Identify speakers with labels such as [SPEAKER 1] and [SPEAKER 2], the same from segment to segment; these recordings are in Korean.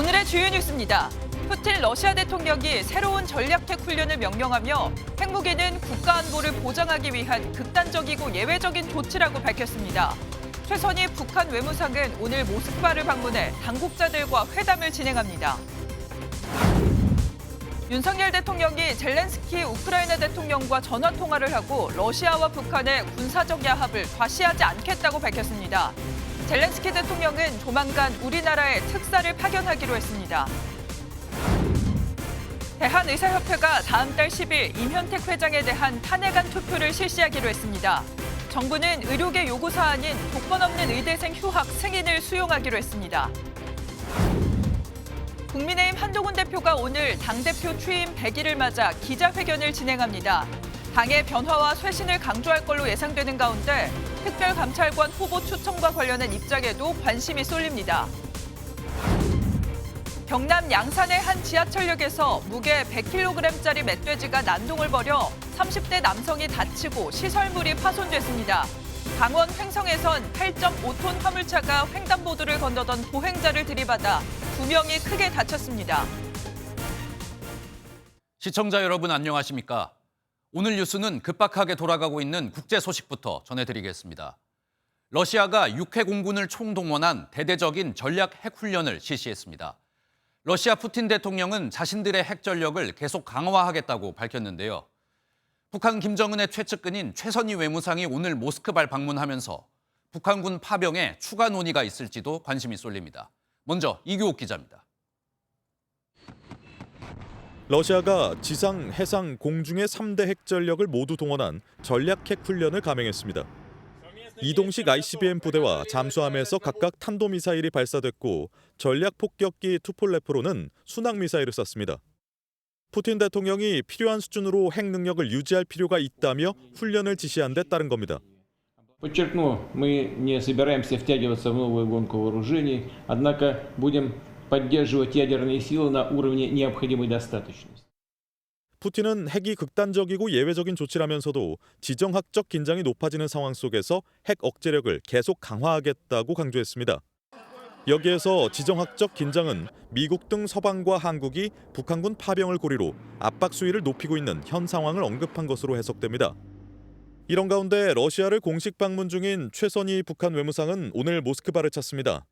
[SPEAKER 1] 오늘의 주요 뉴스입니다. 푸틴 러시아 대통령이 새로운 전략핵 훈련을 명령하며 핵무기는 국가 안보를 보장하기 위한 극단적이고 예외적인 조치라고 밝혔습니다. 최선희 북한 외무상은 오늘 모스크바를 방문해 당국자들과 회담을 진행합니다. 윤석열 대통령이 젤렌스키 우크라이나 대통령과 전화 통화를 하고 러시아와 북한의 군사적 야합을 과시하지 않겠다고 밝혔습니다. 젤렌스키 대통령은 조만간 우리나라에 특사를 파견하기로 했습니다. 대한의사협회가 다음 달 10일 임현택 회장에 대한 탄핵안 투표를 실시하기로 했습니다. 정부는 의료계 요구 사안인 조건 없는 의대생 휴학 승인을 수용하기로 했습니다. 국민의힘 한동훈 대표가 오늘 당대표 취임 100일을 맞아 기자회견을 진행합니다. 당의 변화와 쇄신을 강조할 걸로 예상되는 가운데 특별감찰관 후보 추천과 관련한 입장에도 관심이 쏠립니다. 경남 양산의 한 지하철역에서 무게 100kg짜리 멧돼지가 난동을 벌여 30대 남성이 다치고 시설물이 파손됐습니다. 강원 횡성에선 8.5톤 화물차가 횡단보도를 건너던 보행자를 들이받아 2명이 크게 다쳤습니다.
[SPEAKER 2] 시청자 여러분 안녕하십니까? 오늘 뉴스는 급박하게 돌아가고 있는 국제 소식부터 전해드리겠습니다. 러시아가 육해 공군을 총동원한 대대적인 전략 핵 훈련을 실시했습니다. 러시아 푸틴 대통령은 자신들의 핵 전력을 계속 강화하겠다고 밝혔는데요. 북한 김정은의 최측근인 최선희 외무상이 오늘 모스크바를 방문하면서 북한군 파병에 추가 논의가 있을지도 관심이 쏠립니다. 먼저 이규옥 기자입니다.
[SPEAKER 3] 러시아가 지상, 해상, 공중의 3대 핵 전력을 모두 동원한 전략 핵 훈련을 감행했습니다. 이동식 ICBM 부대와 잠수함에서 각각 탄도미사일이 발사됐고 전략 폭격기 투폴레프로는 순항미사일을 쐈습니다. 푸틴 대통령이 필요한 수준으로 핵 능력을 유지할 필요가 있다며 훈련을 지시한 데 따른 겁니다.
[SPEAKER 4] Подчеркну, мы не собираемся втягиваться в новую гонку вооружений, однако будем поддерживать ядерные силы на уровне необходимой достаточности.
[SPEAKER 3] 푸틴은 핵이 극단적이고 예외적인 조치라면서도 지정학적 긴장이 높아지는 상황 속에서 핵 억제력을 계속 강화하겠다고 강조했습니다. 여기에서 지정학적 긴장은 미국 등 서방과 한국이 북한군 파병을 고리로 압박 수위를 높이고 있는 현 상황을 언급한 것으로 해석됩니다. 이런 가운데 러시아를 공식 방문 중인 최선희 북한 외무상은 오늘 모스크바를 찾습니다.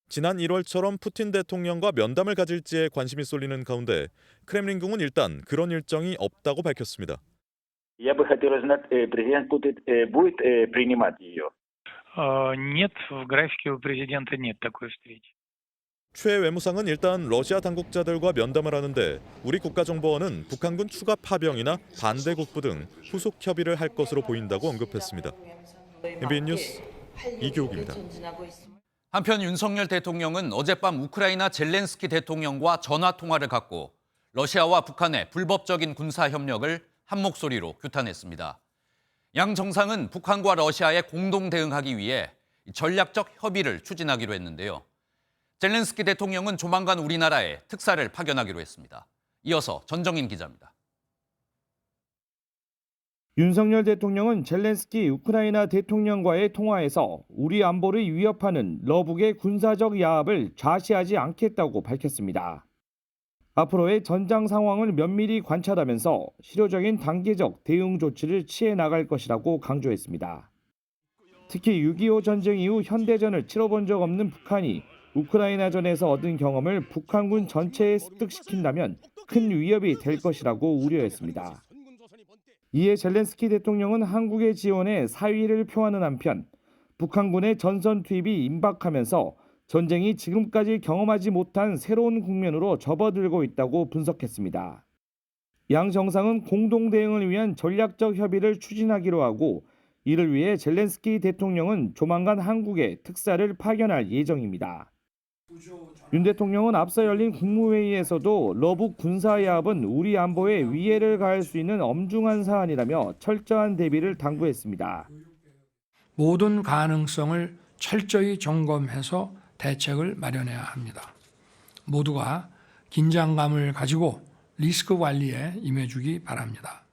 [SPEAKER 3] 지난 1월처럼 푸틴 대통령과 면담을 가질지에 관심이 쏠리는 가운데 크렘린궁은 일단 그런 일정이 없다고 밝혔습니다.
[SPEAKER 5] Я бы хотел знать, президент Путин будет принимать ее?
[SPEAKER 6] Нет, в графике у президента нет такой встречи.
[SPEAKER 3] 최 외무상은 일단 러시아 당국자들과 면담을 하는데 우리 국가정보원은 북한군 추가 파병이나 반대 국부 등 후속 협의를 할 것으로 보인다고 언급했습니다. MBN 뉴스 이규옥입니다.
[SPEAKER 2] 한편 윤석열 대통령은 어젯밤 우크라이나 젤렌스키 대통령과 전화 통화를 갖고 러시아와 북한의 불법적인 군사 협력을 한 목소리로 규탄했습니다. 양 정상은 북한과 러시아에 공동 대응하기 위해 전략적 협의를 추진하기로 했는데요. 젤렌스키 대통령은 조만간 우리나라에 특사를 파견하기로 했습니다. 이어서 전정인 기자입니다.
[SPEAKER 7] 윤석열 대통령은 젤렌스키 우크라이나 대통령과의 통화에서 우리 안보를 위협하는 러북의 군사적 야합을 좌시하지 않겠다고 밝혔습니다. 앞으로의 전장 상황을 면밀히 관찰하면서 실효적인 단계적 대응 조치를 취해 나갈 것이라고 강조했습니다. 특히 6.25 전쟁 이후 현대전을 치러본 적 없는 북한이 우크라이나전에서 얻은 경험을 북한군 전체에 습득시킨다면 큰 위협이 될 것이라고 우려했습니다. 이에 젤렌스키 대통령은 한국의 지원에 사의를 표하는 한편 북한군의 전선 투입이 임박하면서 전쟁이 지금까지 경험하지 못한 새로운 국면으로 접어들고 있다고 분석했습니다. 양 정상은 공동 대응을 위한 전략적 협의를 추진하기로 하고 이를 위해 젤렌스키 대통령은 조만간 한국에 특사를 파견할 예정입니다. 윤 대통령은 앞서 열린 국무회의에서도 러북 군사야합은 우리 안보에 위해를 가할 수 있는 엄중한 사안이라며 철저한 대비를 당부했습니다.
[SPEAKER 8] 모든 가능성을 철저히 점검해서 대책을 마련해야 합니다. 모두가 긴장감을 가지고 리스크 관리에 임해주기 바랍니다.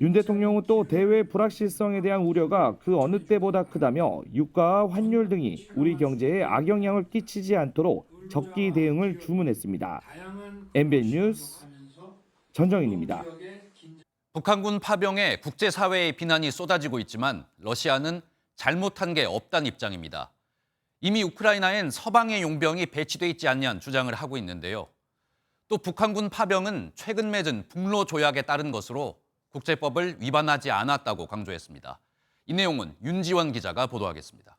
[SPEAKER 7] 윤 대통령은 또 대외 불확실성에 대한 우려가 그 어느 때보다 크다며 유가와 환율 등이 우리 경제에 악영향을 끼치지 않도록 적기 대응을 주문했습니다. MBN 뉴스 전정인입니다.
[SPEAKER 2] 북한군 파병에 국제사회의 비난이 쏟아지고 있지만 러시아는 잘못한 게 없다는 입장입니다. 이미 우크라이나엔 서방의 용병이 배치돼 있지 않냐는 주장을 하고 있는데요. 또 북한군 파병은 최근 맺은 북로 조약에 따른 것으로 국제법을 위반하지 않았다고 강조했습니다. 이 내용은 윤지원 기자가 보도하겠습니다.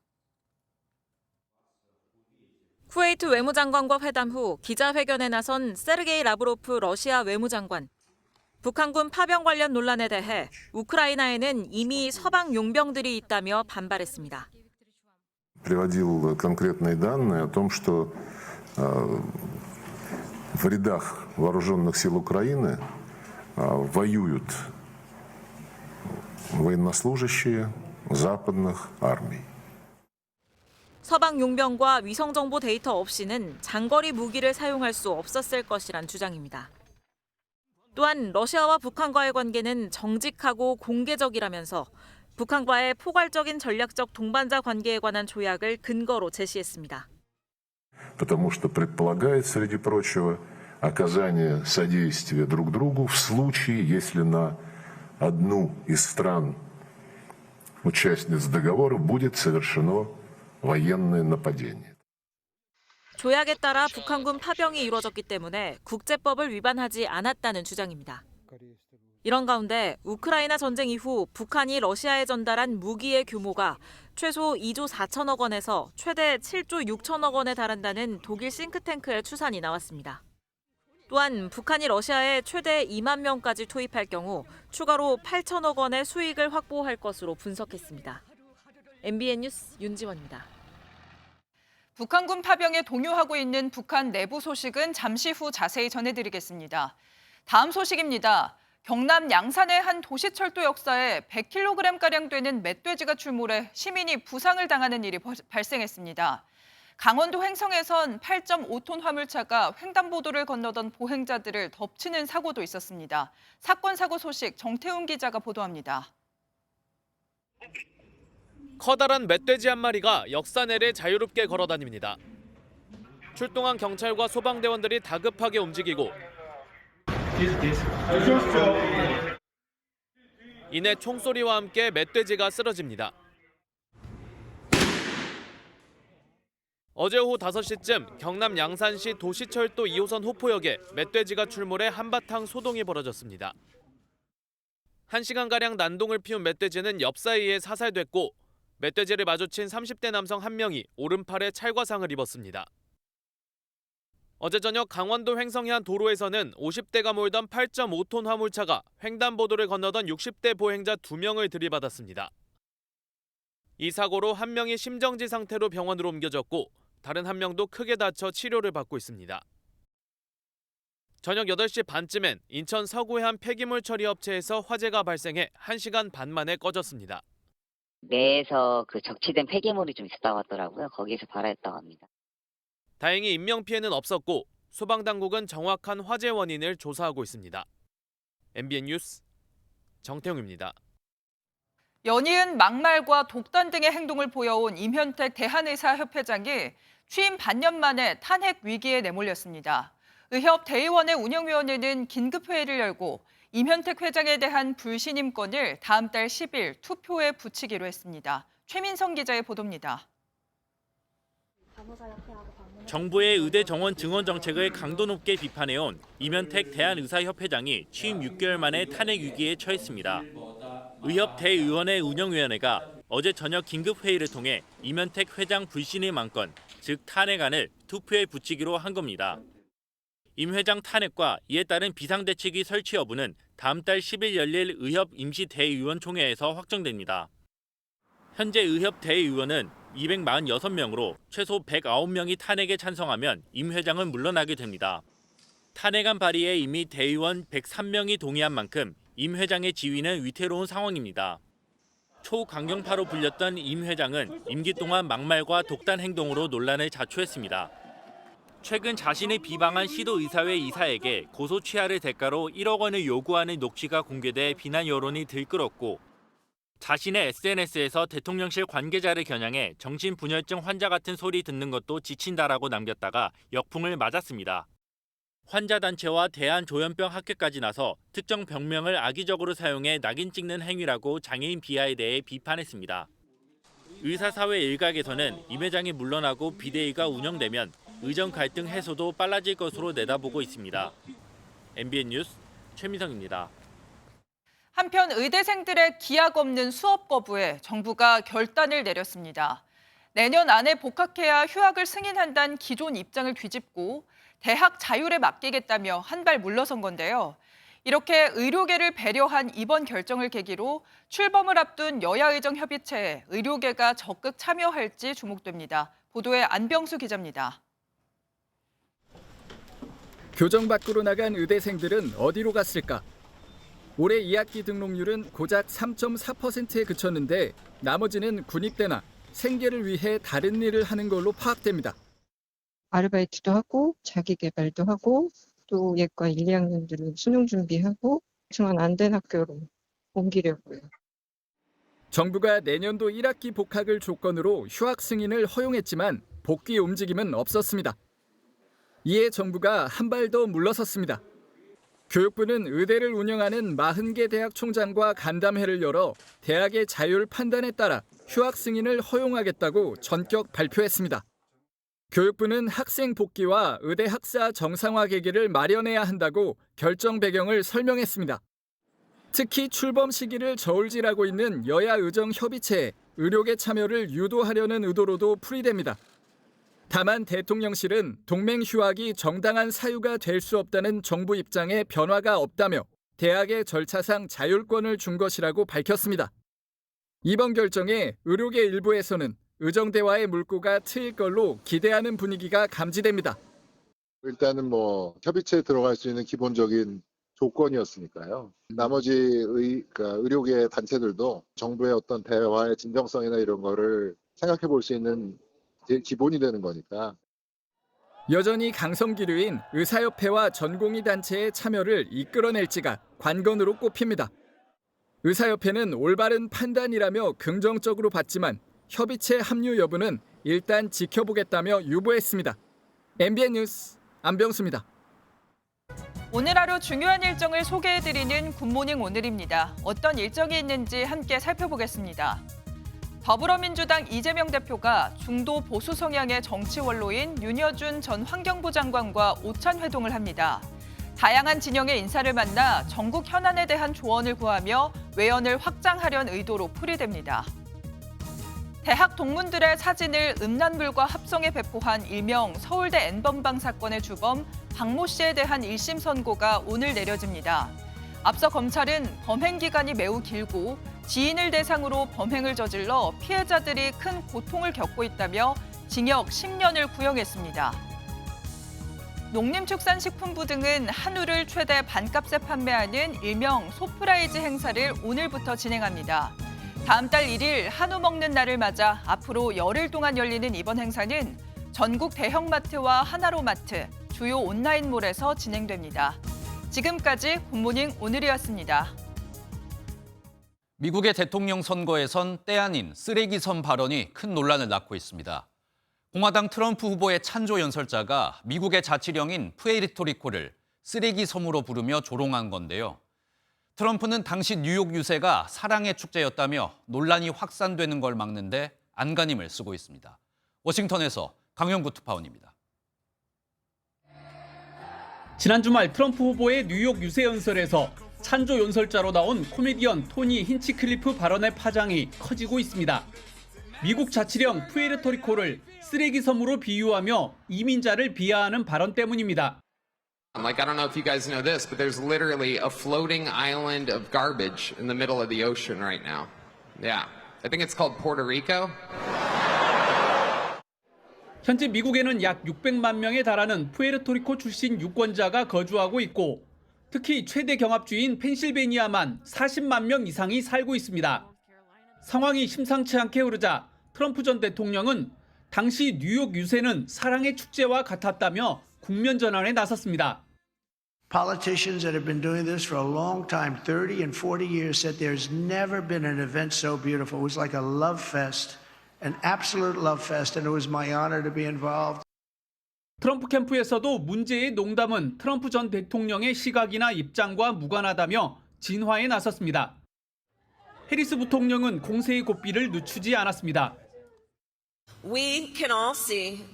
[SPEAKER 9] 쿠웨이트 외무장관과 회담 후 기자회견에 나선 세르게이 라브로프 러시아 외무장관. 북한군 파병 관련 논란에 대해 우크라이나에는 이미 서방 용병들이 있다며 반발했습니다.
[SPEAKER 10] Приводил конкретные данные о том, что в рядах вооруженных сил Украины воюют военнослужащие западных армий.
[SPEAKER 9] 서방 용병과 위성정보 데이터 없이는 장거리 무기를 사용할 수 없었을 것이란 주장입니다. 또한 러시아와 북한과의 관계는 정직하고 공개적이라면서 북한과의 포괄적인 전략적 동반자 관계에 관한 조약을 근거로 제시했습니다.
[SPEAKER 10] Потому что предполагает, среди прочего, оказание содействия друг другу в случае, если на одну из стран участниц договора будет совершено военное нападение.
[SPEAKER 9] 조약에 따라 북한군 파병이 이루어졌기 때문에 국제법을 위반하지 않았다는 주장입니다. 이런 가운데 우크라이나 전쟁 이후 북한이 러시아에 전달한 무기의 규모가 최소 2조 4천억 원에서 최대 7조 6천억 원에 달한다는 독일 싱크탱크의 추산이 나왔습니다. 또한 북한이 러시아에 최대 2만 명까지 투입할 경우 추가로 8천억 원의 수익을 확보할 것으로 분석했습니다. MBN 뉴스 윤지원입니다.
[SPEAKER 1] 북한군 파병에 동요하고 있는 북한 내부 소식은 잠시 후 자세히 전해드리겠습니다. 다음 소식입니다. 경남 양산의 한 도시철도 역사에 100kg가량 되는 멧돼지가 출몰해 시민이 부상을 당하는 일이 발생했습니다. 강원도 횡성에선 8.5톤 화물차가 횡단보도를 건너던 보행자들을 덮치는 사고도 있었습니다. 사건 사고 소식 정태훈 기자가 보도합니다.
[SPEAKER 11] 커다란 멧돼지 한 마리가 역사내를 자유롭게 걸어다닙니다. 출동한 경찰과 소방대원들이 다급하게 움직이고 이내 총소리와 함께 멧돼지가 쓰러집니다. 어제 오후 5시쯤 경남 양산시 도시철도 2호선 호포역에 멧돼지가 출몰해 한바탕 소동이 벌어졌습니다. 1시간가량 난동을 피운 멧돼지는 옆사이에 사살됐고 멧돼지를 마주친 30대 남성 1명이 오른팔에 찰과상을 입었습니다. 어제 저녁 강원도 횡성의 한 도로에서는 50대가 몰던 8.5톤 화물차가 횡단보도를 건너던 60대 보행자 2명을 들이받았습니다. 이 사고로 1명이 심정지 상태로 병원으로 옮겨졌고 다른 1명도 크게 다쳐 치료를 받고 있습니다. 저녁 8시 반쯤엔 인천 서구의 한 폐기물 처리 업체에서 화재가 발생해 1시간 반 만에 꺼졌습니다.
[SPEAKER 12] 내에서 그 적치된 폐기물이 좀 있었다고 하더라고요. 거기에서 발화했다고 합니다.
[SPEAKER 11] 다행히 인명피해는 없었고 소방당국은 정확한 화재 원인을 조사하고 있습니다. MBN 뉴스 정태웅입니다.
[SPEAKER 1] 연이은 막말과 독단 등의 행동을 보여온 임현택 대한의사협회장이 취임 반년 만에 탄핵 위기에 내몰렸습니다. 의협 대의원의 운영위원회는 긴급회의를 열고 임현택 회장에 대한 불신임권을 다음 달 10일 투표에 붙이기로 했습니다. 최민성 기자의 보도입니다.
[SPEAKER 13] 정부의 의대 정원 증원 정책을 강도 높게 비판해온 임현택 대한의사협회장이 취임 6개월 만에 탄핵 위기에 처했습니다. 의협 대의원의 운영위원회가 어제 저녁 긴급회의를 통해 임현택 회장 불신임 안건, 즉 탄핵안을 투표에 붙이기로 한 겁니다. 임 회장 탄핵과 이에 따른 비상대책위 설치 여부는 다음 달 10일 열릴 의협 임시대의원총회에서 확정됩니다. 현재 의협 대의원은 246명으로 최소 109명이 탄핵에 찬성하면 임 회장은 물러나게 됩니다. 탄핵안 발의에 이미 대의원 103명이 동의한 만큼 임 회장의 지위는 위태로운 상황입니다. 초강경파로 불렸던 임 회장은 임기 동안 막말과 독단 행동으로 논란을 자초했습니다. 최근 자신의 비방한 시도의사회 이사에게 고소 취하를 대가로 1억 원을 요구하는 녹취가 공개돼 비난 여론이 들끓었고 자신의 SNS에서 대통령실 관계자를 겨냥해 정신분열증 환자 같은 소리 듣는 것도 지친다라고 남겼다가 역풍을 맞았습니다. 환자 단체와 대한조현병 학회까지 나서 특정 병명을 악의적으로 사용해 낙인 찍는 행위라고 장애인 비하에 대해 비판했습니다. 의사사회 일각에서는 임 회장이 물러나고 비대위가 운영되면 의정 갈등 해소도 빨라질 것으로 내다보고 있습니다. MBN 뉴스 최민성입니다.
[SPEAKER 1] 한편 의대생들의 기약 없는 수업 거부에 정부가 결단을 내렸습니다. 내년 안에 복학해야 휴학을 승인한다는 기존 입장을 뒤집고 대학 자율에 맡기겠다며 한 발 물러선 건데요. 이렇게 의료계를 배려한 이번 결정을 계기로 출범을 앞둔 여야의정협의체에 의료계가 적극 참여할지 주목됩니다. 보도에 안병수 기자입니다.
[SPEAKER 14] 교정 밖으로 나간 의대생들은 어디로 갔을까? 올해 2학기 등록률은 고작 3.4%에 그쳤는데 나머지는 군입대나 생계를 위해 다른 일을 하는 걸로 파악됩니다.
[SPEAKER 15] 아르바이트도 하고 자기 개발도 하고 또 예과 1, 2학년들은 수능 준비하고 그렇지만 안 된 학교로 옮기려고요.
[SPEAKER 14] 정부가 내년도 1학기 복학을 조건으로 휴학 승인을 허용했지만 복귀 움직임은 없었습니다. 이에 정부가 한 발 더 물러섰습니다. 교육부는 의대를 운영하는 40개 대학 총장과 간담회를 열어 대학의 자율 판단에 따라 휴학 승인을 허용하겠다고 전격 발표했습니다. 교육부는 학생 복귀와 의대 학사 정상화 계기를 마련해야 한다고 결정 배경을 설명했습니다. 특히 출범 시기를 저울질하고 있는 여야 의정 협의체에 의료계 참여를 유도하려는 의도로도 풀이됩니다. 다만 대통령실은 동맹 휴학이 정당한 사유가 될 수 없다는 정부 입장에 변화가 없다며 대학의 절차상 자율권을 준 것이라고 밝혔습니다. 이번 결정에 의료계 일부에서는 의정대화의 물꼬가 트일 걸로 기대하는 분위기가 감지됩니다.
[SPEAKER 16] 일단은 협의체에 들어갈 수 있는 기본적인 조건이었으니까요. 나머지 의료계 단체들도 정부의 어떤 대화의 진정성이나 이런 거를 생각해 볼 수 있는 기본이 되는 거니까.
[SPEAKER 14] 여전히 강성기류인 의사협회와 전공의 단체의 참여를 이끌어낼지가 관건으로 꼽힙니다. 의사협회는 올바른 판단이라며 긍정적으로 봤지만 협의체 합류 여부는 일단 지켜보겠다며 유보했습니다. MBN 뉴스 안병수입니다.
[SPEAKER 1] 오늘 하루 중요한 일정을 소개해드리는 굿모닝 오늘입니다. 어떤 일정이 있는지 함께 살펴보겠습니다. 더불어민주당 이재명 대표가 중도 보수 성향의 정치 원로인 윤여준 전 환경부 장관과 오찬 회동을 합니다. 다양한 진영의 인사를 만나 전국 현안에 대한 조언을 구하며 외연을 확장하려는 의도로 풀이됩니다. 대학 동문들의 사진을 음란물과 합성해 배포한 일명 서울대 N번방 사건의 주범 박모 씨에 대한 1심 선고가 오늘 내려집니다. 앞서 검찰은 범행 기간이 매우 길고 지인을 대상으로 범행을 저질러 피해자들이 큰 고통을 겪고 있다며 징역 10년을 구형했습니다. 농림축산식품부 등은 한우를 최대 반값에 판매하는 일명 소프라이즈 행사를 오늘부터 진행합니다. 다음 달 1일 한우 먹는 날을 맞아 앞으로 열흘 동안 열리는 이번 행사는 전국 대형마트와 하나로마트, 주요 온라인몰에서 진행됩니다. 지금까지 굿모닝 오늘이었습니다.
[SPEAKER 2] 미국의 대통령 선거에선 때 아닌 쓰레기섬 발언이 큰 논란을 낳고 있습니다. 공화당 트럼프 후보의 찬조 연설자가 미국의 자치령인 푸에르토리코를 쓰레기섬으로 부르며 조롱한 건데요. 트럼프는 당시 뉴욕 유세가 사랑의 축제였다며 논란이 확산되는 걸 막는데 안간힘을 쓰고 있습니다. 워싱턴에서 강영구 특파원입니다.
[SPEAKER 17] 지난 주말 트럼프 후보의 뉴욕 유세 연설에서 찬조 연설자로 나온 코미디언 토니 힌치클리프 발언의 파장이 커지고 있습니다. 미국 자치령 푸에르토리코를 쓰레기섬으로 비유하며 이민자를 비하하는 발언 때문입니다.
[SPEAKER 18] Like, I don't know if you guys know this, but there's literally a floating island of garbage in the middle of the ocean right now. Yeah, I think it's called Puerto Rico.
[SPEAKER 17] 현재 미국에는 약 600만 명에 달하는 푸에르토리코 출신 유권자가 거주하고 있고 특히 최대 경합주인 펜실베니아만 40만 명 이상이 살고 있습니다. 상황이 심상치 않게 흐르자 트럼프 전 대통령은 당시 뉴욕 유세는 사랑의 축제와 같았다며 국면 전환에 나섰습니다.
[SPEAKER 19] Politicians that have been doing this for a long time, 30 and 40 years, said there's never been an event so beautiful. It was like a love fest, an absolute love fest, and it was my honor to be involved.
[SPEAKER 17] 트럼프 캠프에서도 문제의 농담은 트럼프 전 대통령의 시각이나 입장과 무관하다며 진화에 나섰습니다. 해리스 부통령은 공세의 고삐를 늦추지 않았습니다.
[SPEAKER 20] We can all see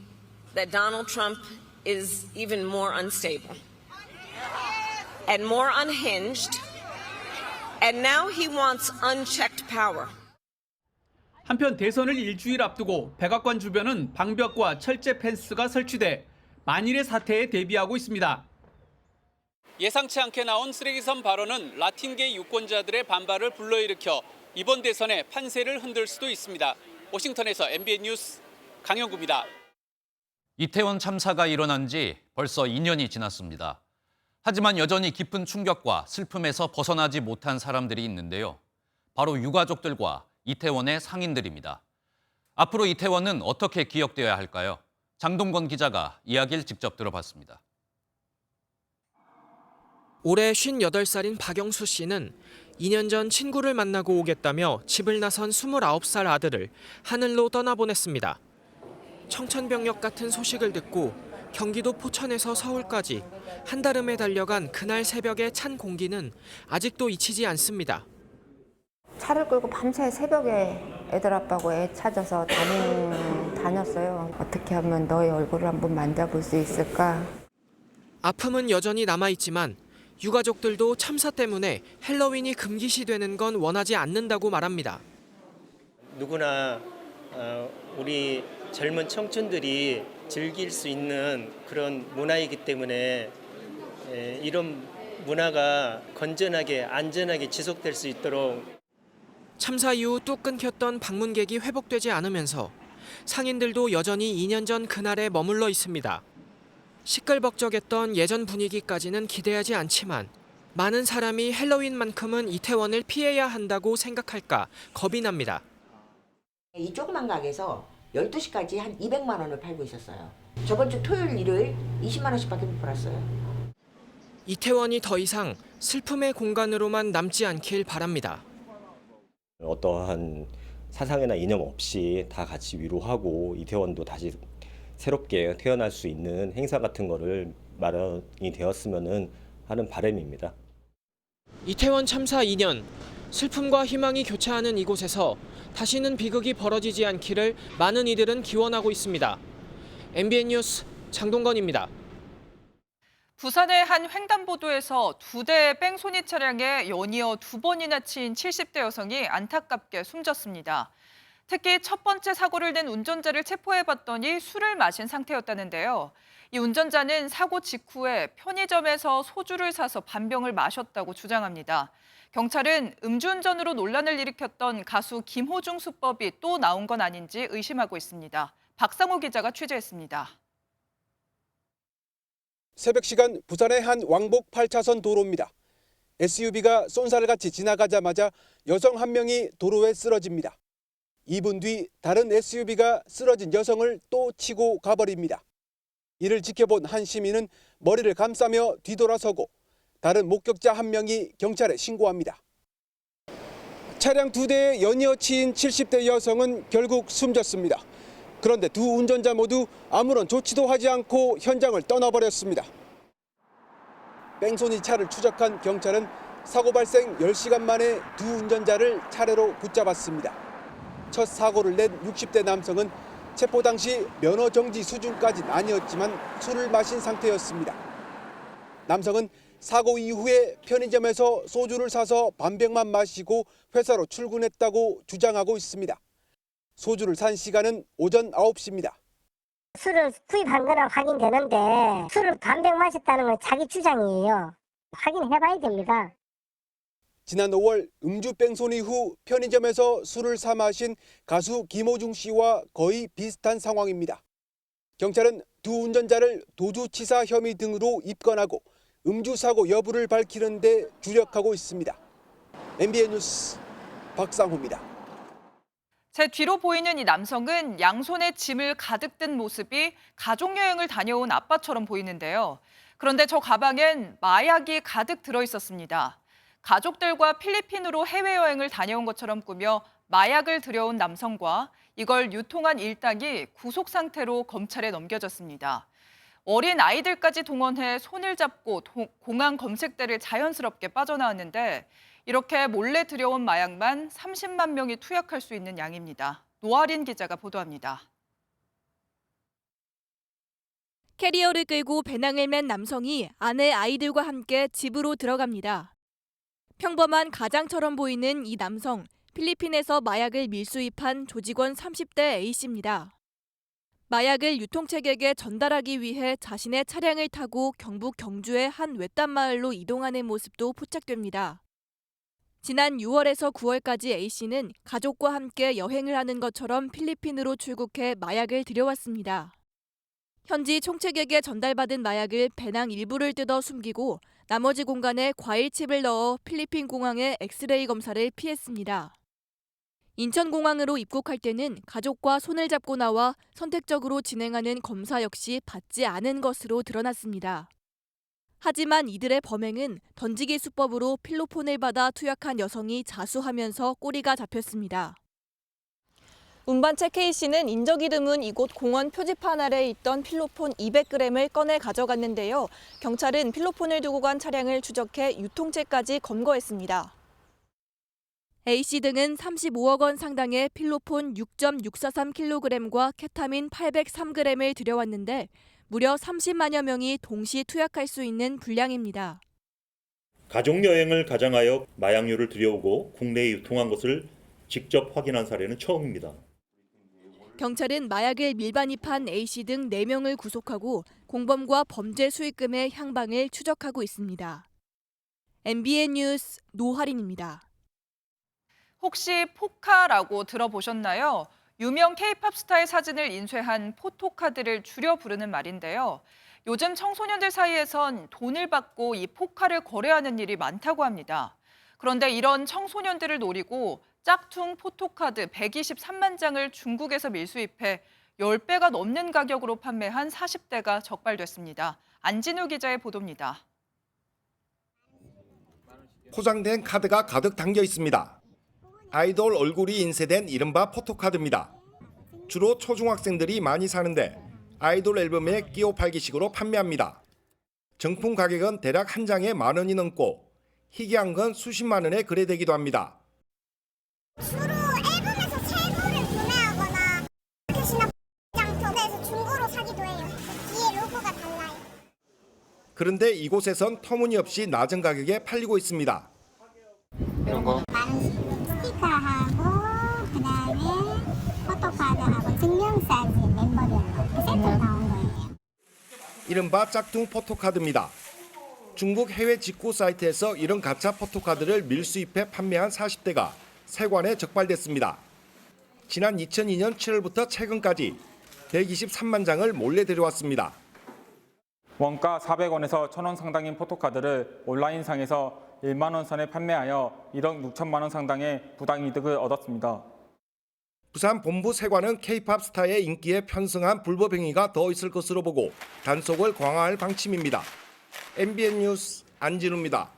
[SPEAKER 20] that Donald Trump is even more unstable and more unhinged, and now he wants unchecked power.
[SPEAKER 17] 한편 대선을 일주일 앞두고 백악관 주변은 방벽과 철제 펜스가 설치돼 만일의 사태에 대비하고 있습니다. 예상치 않게 나온 쓰레기선 발언은 라틴계 유권자들의 반발을 불러일으켜 이번 대선의 판세를 흔들 수도 있습니다. 워싱턴에서 MBN 뉴스 강영구입니다.
[SPEAKER 2] 이태원 참사가 일어난 지 벌써 2년이 지났습니다. 하지만 여전히 깊은 충격과 슬픔에서 벗어나지 못한 사람들이 있는데요. 바로 유가족들과 이태원의 상인들입니다. 앞으로 이태원은 어떻게 기억되어야 할까요? 장동건 기자가 이야기를 직접 들어봤습니다.
[SPEAKER 21] 올해 58살인 박영수 씨는 2년 전 친구를 만나고 오겠다며 집을 나선 29살 아들을 하늘로 떠나보냈습니다. 청천벽력 같은 소식을 듣고 경기도 포천에서 서울까지 한달음에 달려간 그날 새벽의 찬 공기는 아직도 잊히지 않습니다.
[SPEAKER 22] 차를 끌고 밤새 새벽에 애들 아빠하고 애 찾아서 다녔어요. 어떻게 하면 너의 얼굴을 한번 만져볼 수 있을까?
[SPEAKER 21] 아픔은 여전히 남아있지만 유가족들도 참사 때문에 헬로윈이 금기시되는 건 원하지 않는다고 말합니다.
[SPEAKER 23] 누구나 우리 젊은 청춘들이 즐길 수 있는 그런 문화이기 때문에 이런 문화가 건전하게 안전하게 지속될 수 있도록
[SPEAKER 21] 참사 이후 뚝 끊겼던 방문객이 회복되지 않으면서 상인들도 여전히 2년 전 그날에 머물러 있습니다. 시끌벅적했던 예전 분위기까지는 기대하지 않지만 많은 사람이 헬로윈만큼은 이태원을 피해야 한다고 생각할까 겁이 납니다.
[SPEAKER 24] 이 조그만 가게에서 12시까지 한 200만 원을 팔고 있었어요. 저번 주 토요일, 일요일 20만 원씩밖에 못 팔았어요.
[SPEAKER 21] 이태원이 더 이상 슬픔의 공간으로만 남지 않길 바랍니다.
[SPEAKER 25] 어떠한 사상이나 이념 없이 다 같이 위로하고 이태원도 다시 새롭게 태어날 수 있는 행사 같은 거를 마련이 되었으면 하는 바람입니다.
[SPEAKER 21] 이태원 참사 2년, 슬픔과 희망이 교차하는 이곳에서 다시는 비극이 벌어지지 않기를 많은 이들은 기원하고 있습니다. MBN 뉴스 장동건입니다.
[SPEAKER 1] 부산의 한 횡단보도에서 2대의 뺑소니 차량에 연이어 2번이나 치인 70대 여성이 안타깝게 숨졌습니다. 특히 첫 번째 사고를 낸 운전자를 체포해봤더니 술을 마신 상태였다는데요. 이 운전자는 사고 직후에 편의점에서 소주를 사서 반병을 마셨다고 주장합니다. 경찰은 음주운전으로 논란을 일으켰던 가수 김호중 수법이 또 나온 건 아닌지 의심하고 있습니다. 박상호 기자가 취재했습니다.
[SPEAKER 26] 새벽 시간 부산의 한 왕복 8차선 도로입니다. SUV가 쏜살같이 지나가자마자 여성 한 명이 도로에 쓰러집니다. 2분 뒤 다른 SUV가 쓰러진 여성을 또 치고 가버립니다. 이를 지켜본 한 시민은 머리를 감싸며 뒤돌아서고 다른 목격자 한 명이 경찰에 신고합니다. 차량 2대에 연이어 치인 70대 여성은 결국 숨졌습니다. 그런데 두 운전자 모두 아무런 조치도 하지 않고 현장을 떠나버렸습니다. 뺑소니 차를 추적한 경찰은 사고 발생 10시간 만에 두 운전자를 차례로 붙잡았습니다. 첫 사고를 낸 60대 남성은 체포 당시 면허 정지 수준까지는 아니었지만 술을 마신 상태였습니다. 남성은 사고 이후에 편의점에서 소주를 사서 반병만 마시고 회사로 출근했다고 주장하고 있습니다. 소주를 산 시간은 오전 9시입니다.
[SPEAKER 27] 술을 구입한 거는 확인되는데 술을 반병 마셨다는 건 자기 주장이에요. 확인해봐야 됩니다.
[SPEAKER 26] 지난 5월 음주 뺑소니 후 편의점에서 술을 사 마신 가수 김호중 씨와 거의 비슷한 상황입니다. 경찰은 두 운전자를 도주치사 혐의 등으로 입건하고 음주 사고 여부를 밝히는 데 주력하고 있습니다. MBN 뉴스 박상호입니다.
[SPEAKER 1] 제 뒤로 보이는 이 남성은 양손에 짐을 가득 든 모습이 가족여행을 다녀온 아빠처럼 보이는데요. 그런데 저 가방엔 마약이 가득 들어 있었습니다. 가족들과 필리핀으로 해외여행을 다녀온 것처럼 꾸며 마약을 들여온 남성과 이걸 유통한 일당이 구속 상태로 검찰에 넘겨졌습니다. 어린 아이들까지 동원해 손을 잡고 공항 검색대를 자연스럽게 빠져나왔는데 이렇게 몰래 들여온 마약만 30만 명이 투약할 수 있는 양입니다. 노아린 기자가 보도합니다.
[SPEAKER 3] 캐리어를 끌고 배낭을 맨 남성이 아내 아이들과 함께 집으로 들어갑니다. 평범한 가장처럼 보이는 이 남성, 필리핀에서 마약을 밀수입한 조직원 30대 A씨입니다. 마약을 유통책에게 전달하기 위해 자신의 차량을 타고 경북 경주의 한 외딴 마을로 이동하는 모습도 포착됩니다. 지난 6월에서 9월까지 A씨는 가족과 함께 여행을 하는 것처럼 필리핀으로 출국해 마약을 들여왔습니다. 현지 총책에게 전달받은 마약을 배낭 일부를 뜯어 숨기고 나머지 공간에 과일칩을 넣어 필리핀 공항의 엑스레이 검사를 피했습니다. 인천공항으로 입국할 때는 가족과 손을 잡고 나와 선택적으로 진행하는 검사 역시 받지 않은 것으로 드러났습니다. 하지만 이들의 범행은 던지기 수법으로 필로폰을 받아 투약한 여성이 자수하면서 꼬리가 잡혔습니다. 운반체 K씨는 인적이 드문 이곳 공원 표지판 아래에 있던 필로폰 200g을 꺼내 가져갔는데요. 경찰은 필로폰을 두고 간 차량을 추적해 유통체까지 검거했습니다. A씨 등은 35억 원 상당의 필로폰 6.643kg과 케타민 803g을 들여왔는데 무려 30만여 명이 동시 투약할 수 있는 분량입니다.
[SPEAKER 4] 가족여행을 가장하여 마약류를 들여오고 국내에 유통한 것을 직접 확인한 사례는 처음입니다.
[SPEAKER 3] 경찰은 마약을 밀반입한 A씨 등 4명을 구속하고 공범과 범죄 수익금의 향방을 추적하고 있습니다. MBN 뉴스 노하린입니다.
[SPEAKER 1] 혹시 포카라고 들어보셨나요? 유명 K-팝 스타의 사진을 인쇄한 포토카드를 줄여 부르는 말인데요. 요즘 청소년들 사이에선 돈을 받고 이 포카를 거래하는 일이 많다고 합니다. 그런데 이런 청소년들을 노리고 짝퉁 포토카드 123만 장을 중국에서 밀수입해 10배가 넘는 가격으로 판매한 40대가 적발됐습니다. 안진우 기자의 보도입니다.
[SPEAKER 5] 포장된 카드가 가득 담겨 있습니다. 아이돌 얼굴이 인쇄된 이른바 포토카드입니다. 주로 초중학생들이 많이 사는데 아이돌 앨범에 끼워 팔기식으로 판매합니다. 정품 가격은 대략 한 장에 10,000원이 넘고 희귀한 건 수십만 원에 거래되기도 합니다.
[SPEAKER 6] 주로 앨범에서 새 거를 구매하거나 마켓이나 장터에서 중고로 사기도 해요. 뒤에 로고가 달라요.
[SPEAKER 5] 그런데 이곳에선 터무니없이 낮은 가격에 팔리고 있습니다.
[SPEAKER 6] 이런 거? 스티커하고 그다음에 포토카드하고 증명사진 멤버별 그 세트로 나온 거예요.
[SPEAKER 5] 이른바 짝퉁 포토카드입니다. 중국 해외 직구 사이트에서 이런 가짜 포토카드를 밀수입해 판매한 40대가 세관에 적발됐습니다. 지난 2002년 7월부터 최근까지 123만 장을 몰래 들여왔습니다.
[SPEAKER 7] 원가 400원에서 1,000원 상당인 포토카드를 온라인상에서 1만 원 선에 판매하여 1억 6천만 원 상당의 부당이득을 얻었습니다.
[SPEAKER 5] 부산 본부 세관은 K-팝 스타의 인기에 편승한 불법 행위가 더 있을 것으로 보고 단속을 강화할 방침입니다. MBN 뉴스 안진우입니다.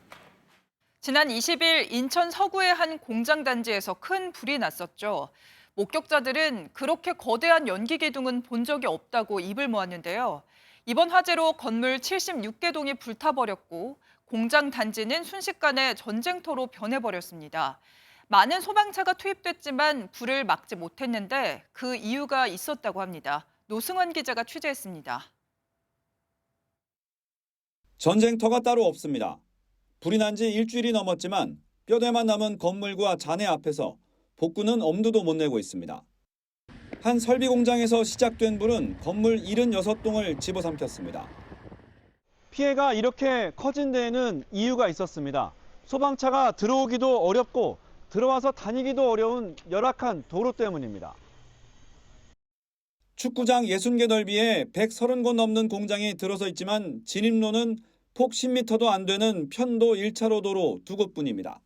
[SPEAKER 1] 지난 20일 인천 서구의 한 공장 단지에서 큰 불이 났었죠. 목격자들은 그렇게 거대한 연기 기둥은 본 적이 없다고 입을 모았는데요. 이번 화재로 건물 76개 동이 불타버렸고 공장 단지는 순식간에 전쟁터로 변해버렸습니다. 많은 소방차가 투입됐지만 불을 막지 못했는데 그 이유가 있었다고 합니다. 노승원 기자가 취재했습니다.
[SPEAKER 8] 전쟁터가 따로 없습니다. 불이 난 지 일주일이 넘었지만 뼈대만 남은 건물과 잔해 앞에서 복구는 엄두도 못 내고 있습니다. 한 설비 공장에서 시작된 불은 건물 76동을 집어삼켰습니다.
[SPEAKER 10] 피해가 이렇게 커진 데에는 이유가 있었습니다. 소방차가 들어오기도 어렵고 들어와서 다니기도 어려운 열악한 도로 때문입니다.
[SPEAKER 8] 축구장 60개 넓이에 130곳 넘는 공장이 들어서 있지만 진입로는 폭 10m도 안 되는 편도 1차로 도로 2곳뿐입니다.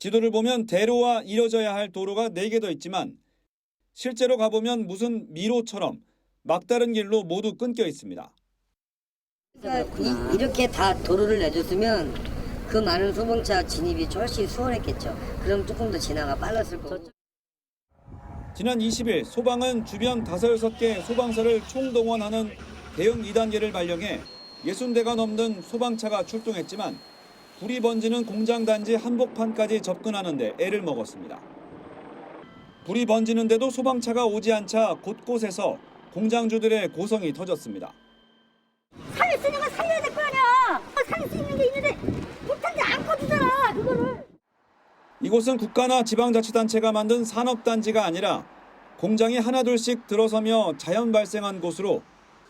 [SPEAKER 8] 지도를 보면 대로와 이뤄져야 할 도로가 4개 더 있지만 실제로 가보면 무슨 미로처럼 막다른 길로 모두 끊겨 있습니다.
[SPEAKER 9] 이렇게 다 도로를 내줬으면 그 많은 소방차 진입이 훨씬 수월했겠죠. 그럼 조금 더 진화가 빨랐을 거고.
[SPEAKER 8] 지난 20일 소방은 주변 5-6개 소방서를 총동원하는 대응 2단계를 발령해 60대가 넘는 소방차가 출동했지만 불이 번지는 공장 단지 한복판까지 접근하는 데 애를 먹었습니다. 불이 번지는데도 소방차가 오지 않자 곳곳에서 공장주들의 고성이 터졌습니다.
[SPEAKER 27] 살릴 수 있는 거 살려야 될 거 아니야. 살릴 수 있는 게 있는데 못한데 안 꺼주잖아 그거를.
[SPEAKER 8] 이곳은 국가나 지방자치단체가 만든 산업단지가 아니라 공장이 하나둘씩 들어서며 자연 발생한 곳으로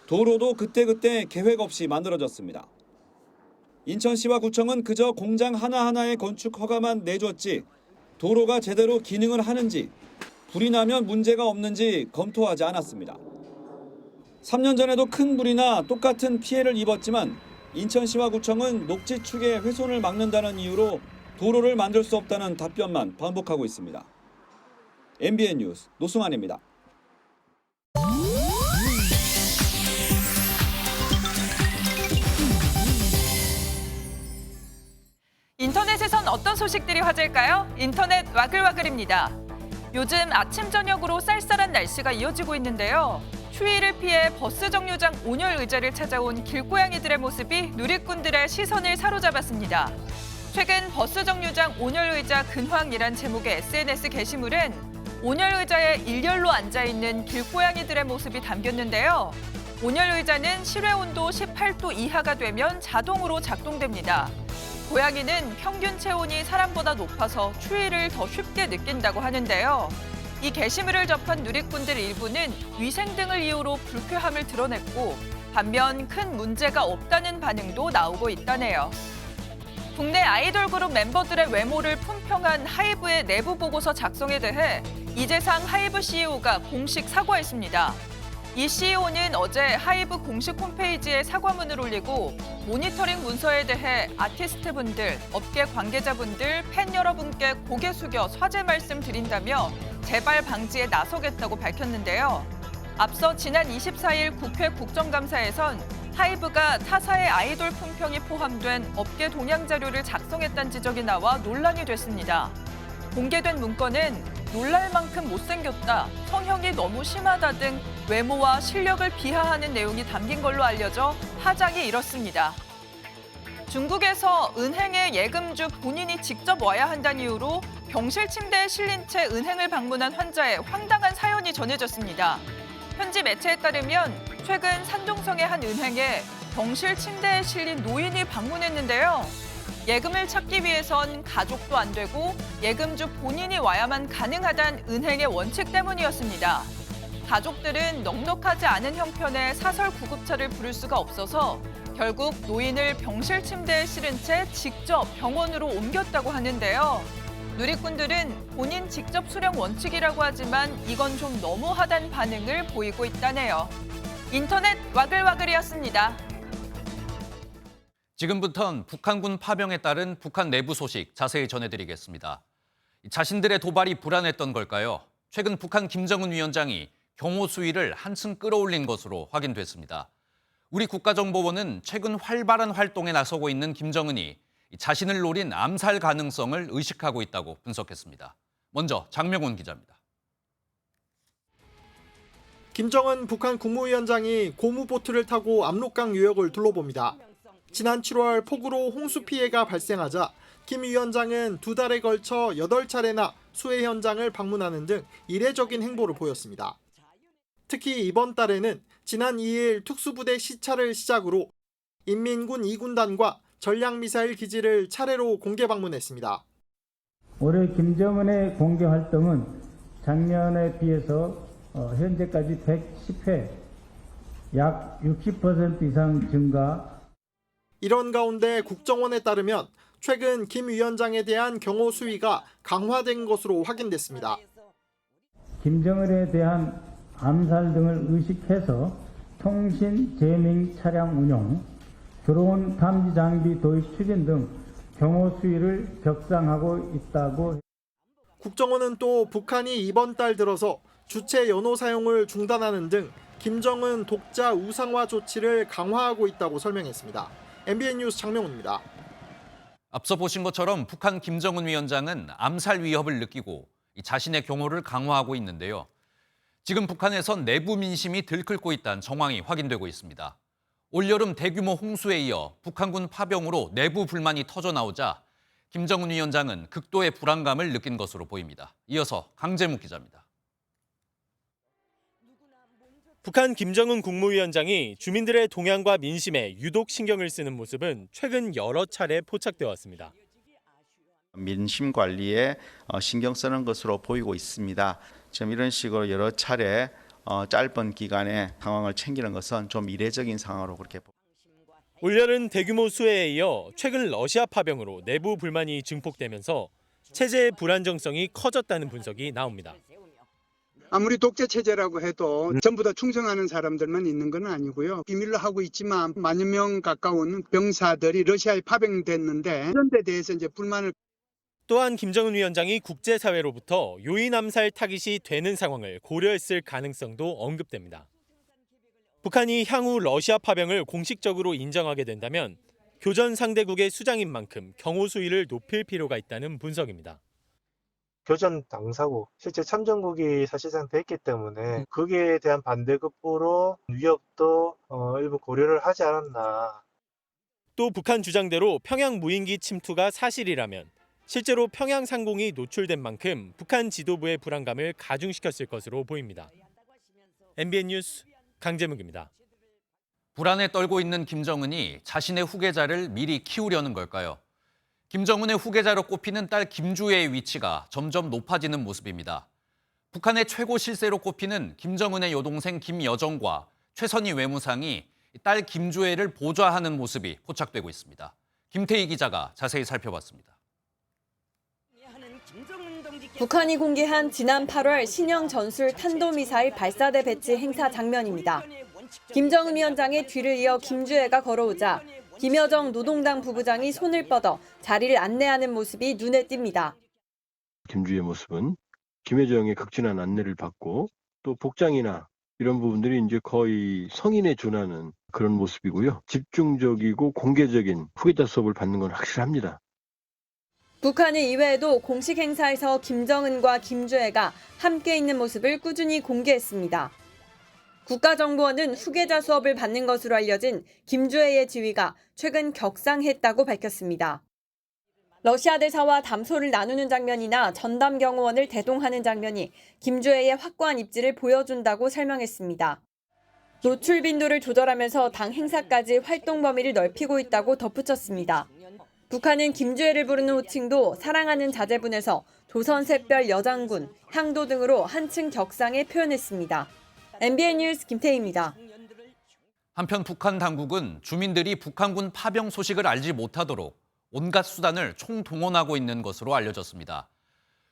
[SPEAKER 8] 도로도 그때그때 계획 없이 만들어졌습니다. 인천시와 구청은 그저 공장 하나하나의 건축 허가만 내줬지 도로가 제대로 기능을 하는지 불이 나면 문제가 없는지 검토하지 않았습니다. 3년 전에도 큰 불이나 똑같은 피해를 입었지만 인천시와 구청은 녹지 축의 훼손을 막는다는 이유로 도로를 만들 수 없다는 답변만 반복하고 있습니다. MBN 뉴스 노승환입니다.
[SPEAKER 1] 인터넷에선 어떤 소식들이 화제일까요? 인터넷 와글와글입니다. 요즘 아침 저녁으로 쌀쌀한 날씨가 이어지고 있는데요. 추위를 피해 버스 정류장 온열 의자를 찾아온 길고양이들의 모습이 누리꾼들의 시선을 사로잡았습니다. 최근 버스 정류장 온열 의자 근황이란 제목의 SNS 게시물은 온열 의자에 일렬로 앉아있는 길고양이들의 모습이 담겼는데요. 온열 의자는 실외 온도 18도 이하가 되면 자동으로 작동됩니다. 고양이는 평균 체온이 사람보다 높아서 추위를 더 쉽게 느낀다고 하는데요. 이 게시물을 접한 누리꾼들 일부는 위생 등을 이유로 불쾌함을 드러냈고 반면 큰 문제가 없다는 반응도 나오고 있다네요. 국내 아이돌 그룹 멤버들의 외모를 품평한 하이브의 내부 보고서 작성에 대해 이재상 하이브 CEO가 공식 사과했습니다. 이 CEO는 어제 하이브 공식 홈페이지에 사과문을 올리고 모니터링 문서에 대해 아티스트분들, 업계 관계자분들, 팬 여러분께 고개 숙여 사죄 말씀드린다며 재발 방지에 나서겠다고 밝혔는데요. 앞서 지난 24일 국회 국정감사에선 하이브가 타사의 아이돌 품평이 포함된 업계 동향 자료를 작성했다는 지적이 나와 논란이 됐습니다. 공개된 문건은 놀랄 만큼 못생겼다, 성형이 너무 심하다 등 외모와 실력을 비하하는 내용이 담긴 걸로 알려져 파장이 일었습니다. 중국에서 은행의 예금주 본인이 직접 와야 한다는 이유로 병실 침대에 실린 채 은행을 방문한 환자의 황당한 사연이 전해졌습니다. 현지 매체에 따르면 최근 산둥성의 한 은행에 병실 침대에 실린 노인이 방문했는데요. 예금을 찾기 위해선 가족도 안 되고 예금주 본인이 와야만 가능하다는 은행의 원칙 때문이었습니다. 가족들은 넉넉하지 않은 형편에 사설 구급차를 부를 수가 없어서 결국 노인을 병실 침대에 실은 채 직접 병원으로 옮겼다고 하는데요. 누리꾼들은 본인 직접 수령 원칙이라고 하지만 이건 좀 너무하다는 반응을 보이고 있다네요. 인터넷 와글와글이었습니다.
[SPEAKER 2] 지금부터는 북한군 파병에 따른 북한 내부 소식 자세히 전해드리겠습니다. 자신들의 도발이 불안했던 걸까요? 최근 북한 김정은 위원장이 경호 수위를 한층 끌어올린 것으로 확인됐습니다. 우리 국가정보원은 최근 활발한 활동에 나서고 있는 김정은이 자신을 노린 암살 가능성을 의식하고 있다고 분석했습니다. 먼저 장명훈 기자입니다.
[SPEAKER 11] 김정은 북한 국무위원장이 고무보트를 타고 압록강 유역을 둘러봅니다. 지난 7월 폭우로 홍수 피해가 발생하자 김 위원장은 2달에 걸쳐 8차례나 수해 현장을 방문하는 등 이례적인 행보를 보였습니다. 특히 이번 달에는 지난 2일 특수부대 시찰을 시작으로 인민군 2군단과 전략미사일 기지를 차례로 공개 방문했습니다.
[SPEAKER 12] 올해 김정은의 공개 활동은 작년에 비해서 현재까지 110회, 약 60% 이상 증가.
[SPEAKER 11] 이런 가운데 국정원에 따르면 최근 김 위원장에 대한 경호 수위가 강화된 것으로 확인됐습니다.
[SPEAKER 12] 김정은에 대한 암살 등을 의식해서 통신, 재밍 차량 운용, 드론 탐지 장비 도입 추진 등 경호 수위를 격상하고 있다고.
[SPEAKER 11] 국정원은 또 북한이 이번 달 들어서 주체 연호 사용을 중단하는 등 김정은 독자 우상화 조치를 강화하고 있다고 설명했습니다. MBN 뉴스 장명훈입니다.
[SPEAKER 2] 앞서 보신 것처럼 북한 김정은 위원장은 암살 위협을 느끼고 자신의 경호를 강화하고 있는데요. 지금 북한에선 내부 민심이 들끓고 있다는 정황이 확인되고 있습니다. 올여름 대규모 홍수에 이어 북한군 파병으로 내부 불만이 터져나오자 김정은 위원장은 극도의 불안감을 느낀 것으로 보입니다. 이어서 강재묵 기자입니다.
[SPEAKER 13] 북한 김정은 국무위원장이 주민들의 동향과 민심에 유독 신경을 쓰는 모습은 최근 여러 차례 포착되어 왔습니다.
[SPEAKER 14] 민심 관리에 신경 쓰는 것으로 보이고 있습니다. 지금 이런 식으로 여러 차례 짧은 기간에 상황을 챙기는 것은 좀 이례적인 상황으로 그렇게 봅니다.
[SPEAKER 13] 올여름 대규모 수해에 이어 최근 러시아 파병으로 내부 불만이 증폭되면서 체제의 불안정성이 커졌다는 분석이 나옵니다.
[SPEAKER 15] 아무리 독재 체제라고 해도 전부 다 충성하는 사람들만 있는 건 아니고요. 비밀로 하고 있지만 만여 명 가까운 병사들이 러시아에 파병됐는데 이런 데 대해서 이제 불만을.
[SPEAKER 13] 또한 김정은 위원장이 국제사회로부터 요인 암살 타깃이 되는 상황을 고려했을 가능성도 언급됩니다. 북한이 향후 러시아 파병을 공식적으로 인정하게 된다면 교전 상대국의 수장인 만큼 경호 수위를 높일 필요가 있다는 분석입니다.
[SPEAKER 16] 교전 당사국, 실제 참전국이 사실상 됐기 때문에 거기에 대한 반대급부로 위협도 일부 고려를 하지 않았나.
[SPEAKER 13] 또 북한 주장대로 평양 무인기 침투가 사실이라면 실제로 평양 상공이 노출된 만큼 북한 지도부의 불안감을 가중시켰을 것으로 보입니다. MBN 뉴스 강재묵입니다.
[SPEAKER 2] 불안에 떨고 있는 김정은이 자신의 후계자를 미리 키우려는 걸까요? 김정은의 후계자로 꼽히는 딸 김주애의 위치가 점점 높아지는 모습입니다. 북한의 최고 실세로 꼽히는 김정은의 여동생 김여정과 최선희 외무상이 딸 김주애를 보좌하는 모습이 포착되고 있습니다. 김태희 기자가 자세히 살펴봤습니다.
[SPEAKER 18] 북한이 공개한 지난 8월 신형 전술 탄도미사일 발사대 배치 행사 장면입니다. 김정은 위원장의 뒤를 이어 김주애가 걸어오자 김여정 노동당 부부장이 손을 뻗어 자리를 안내하는 모습이 눈에 띕니다.
[SPEAKER 19] 김주애 모습은 김여정의 극진한 안내를 받고 또 복장이나 이런 부분들이 이제 거의 성인에 준하는 그런 모습이고요. 집중적이고 공개적인 후계자 수업을 받는 건 확실합니다.
[SPEAKER 18] 북한은 이외에도 공식 행사에서 김정은과 김주애가 함께 있는 모습을 꾸준히 공개했습니다. 국가정보원은 후계자 수업을 받는 것으로 알려진 김주애의 지위가 최근 격상했다고 밝혔습니다. 러시아 대사와 담소를 나누는 장면이나 전담 경호원을 대동하는 장면이 김주애의 확고한 입지를 보여준다고 설명했습니다. 노출 빈도를 조절하면서 당 행사까지 활동 범위를 넓히고 있다고 덧붙였습니다. 북한은 김주애를 부르는 호칭도 사랑하는 자제분에서 조선샛별 여장군, 향도 등으로 한층 격상해 표현했습니다. MBN 뉴스 김태희입니다.
[SPEAKER 2] 한편 북한 당국은 주민들이 북한군 파병 소식을 알지 못하도록 온갖 수단을 총동원하고 있는 것으로 알려졌습니다.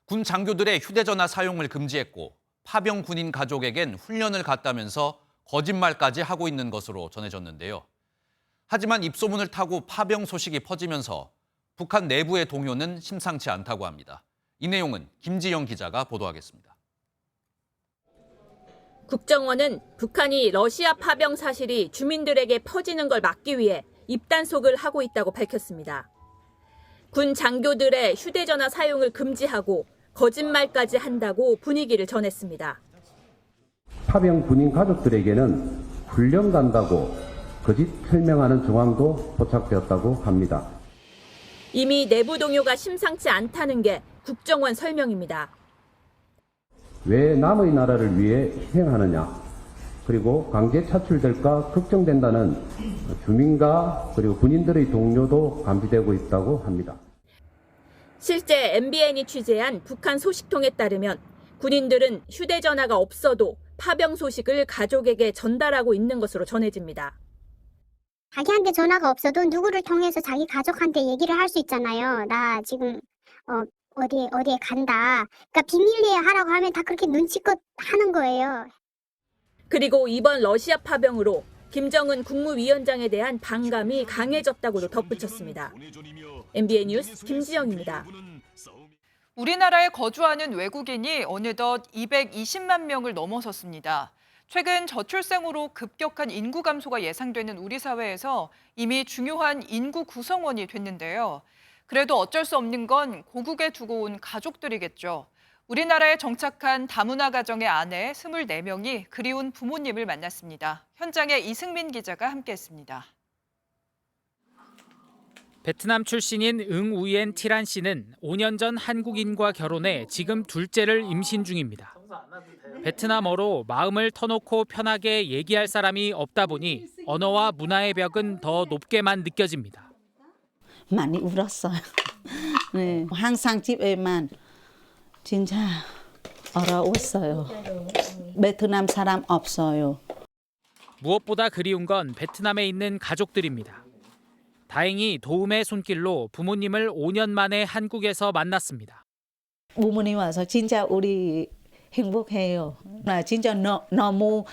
[SPEAKER 2] 군 장교들의 휴대전화 사용을 금지했고 파병 군인 가족에겐 훈련을 갔다면서 거짓말까지 하고 있는 것으로 전해졌는데요. 하지만 입소문을 타고 파병 소식이 퍼지면서 북한 내부의 동요는 심상치 않다고 합니다. 이 내용은 김지영 기자가 보도하겠습니다.
[SPEAKER 20] 국정원은 북한이 러시아 파병 사실이 주민들에게 퍼지는 걸 막기 위해 입단속을 하고 있다고 밝혔습니다. 군 장교들의 휴대전화 사용을 금지하고 거짓말까지 한다고 분위기를 전했습니다.
[SPEAKER 28] 파병 군인 가족들에게는 훈련 간다고 거짓 설명하는 정황도 포착되었다고 합니다.
[SPEAKER 20] 이미 내부 동요가 심상치 않다는 게 국정원 설명입니다.
[SPEAKER 28] 왜 남의 나라를 위해 희생하느냐, 그리고 강제 차출될까 걱정된다는 주민과 그리고 군인들의 동료도 감지되고 있다고 합니다.
[SPEAKER 20] 실제 MBN이 취재한 북한 소식통에 따르면 군인들은 휴대전화가 없어도 파병 소식을 가족에게 전달하고 있는 것으로 전해집니다.
[SPEAKER 6] 자기한테 전화가 없어도 누구를 통해서 자기 가족한테 얘기를 할 수 있잖아요. 나 지금 어디에 간다. 그러니까 비밀리에 하라고 하면 다 그렇게 눈치껏 하는 거예요.
[SPEAKER 20] 그리고 이번 러시아 파병으로 김정은 국무위원장에 대한 반감이 강해졌다고도 덧붙였습니다. MBN 뉴스 김지영입니다.
[SPEAKER 1] 우리나라에 거주하는 외국인이 어느덧 220만 명을 넘어섰습니다. 최근 저출생으로 급격한 인구 감소가 예상되는 우리 사회에서 이미 중요한 인구 구성원이 됐는데요. 그래도 어쩔 수 없는 건 고국에 두고 온 가족들이겠죠. 우리나라에 정착한 다문화 가정의 아내 24명이 그리운 부모님을 만났습니다. 현장에 이승민 기자가 함께했습니다.
[SPEAKER 4] 베트남 출신인 응 우옌 티란 씨는 5년 전 한국인과 결혼해 지금 둘째를 임신 중입니다. 베트남어로 마음을 터놓고 편하게 얘기할 사람이 없다 보니 언어와 문화의 벽은 더 높게만 느껴집니다.
[SPEAKER 17] 많이 울었어요. 네, 항상 집에만 진짜 어려웠어요. 베트남 사람 없어요.
[SPEAKER 4] 무엇보다 그리운 건 베트남에 있는 가족들입니다. 다행히 도움의 손길로 부모님을 5년 만에 한국에서 만났습니다.
[SPEAKER 17] 부모님 와서 진짜 우리 행복해요. 진짜 너무